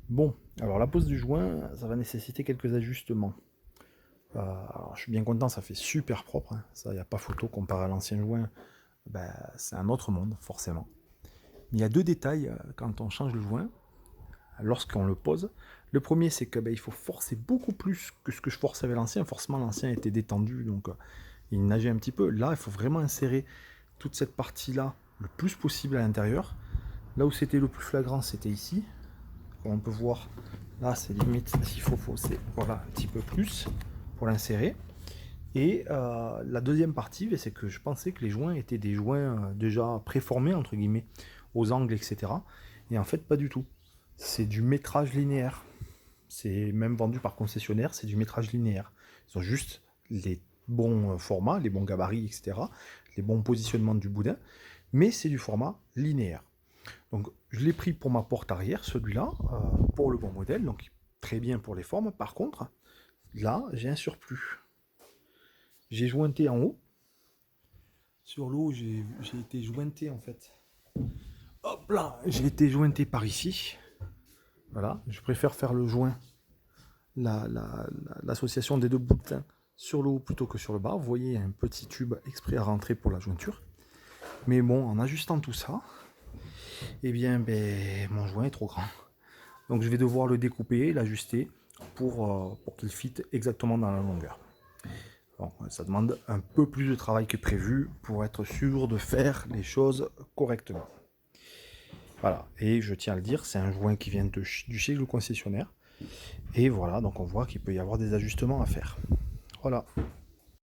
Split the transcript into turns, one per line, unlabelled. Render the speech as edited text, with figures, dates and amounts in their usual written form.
Bon, alors la pose du joint, ça va nécessiter quelques ajustements. Alors, je suis bien content, ça fait super propre, hein. Ça, il n'y a pas photo comparé à l'ancien joint. Ben, c'est un autre monde, forcément. Mais il y a deux détails quand on change le joint, lorsqu'on le pose. Le premier, c'est que il faut forcer beaucoup plus que ce que je forçais avec l'ancien. Forcément, l'ancien était détendu, donc il nageait un petit peu. Là, il faut vraiment insérer toute cette partie-là le plus possible à l'intérieur. Là où c'était le plus flagrant, c'était ici. Comme on peut voir, là, c'est limite, s'il faut fausser, voilà, un petit peu plus pour l'insérer. Et la deuxième partie, c'est que je pensais que les joints étaient des joints déjà préformés, entre guillemets, aux angles, etc. Et en fait, pas du tout. C'est du métrage linéaire. C'est même vendu par concessionnaire, c'est du métrage linéaire. Ils ont juste les bons formats, les bons gabarits, etc. Les bons positionnements du boudin, mais c'est du format linéaire. Donc je l'ai pris pour ma porte arrière, celui-là, pour le bon modèle, donc très bien pour les formes. Par contre, là, j'ai un surplus. J'ai jointé en haut. Sur l'eau, j'ai été jointé en fait. Hop là, j'ai été jointé par ici. Voilà, je préfère faire le joint, l'association des deux boutins sur le haut plutôt que sur le bas. Vous voyez, il y a un petit tube exprès à rentrer pour la jointure. Mais bon, en ajustant tout ça, eh bien, mon joint est trop grand. Donc je vais devoir le découper, l'ajuster pour qu'il fitte exactement dans la longueur. Bon, ça demande un peu plus de travail que prévu pour être sûr de faire les choses correctement. Voilà, et je tiens à le dire, c'est un joint qui vient du chez le concessionnaire. Et voilà, donc on voit qu'il peut y avoir des ajustements à faire. Voilà.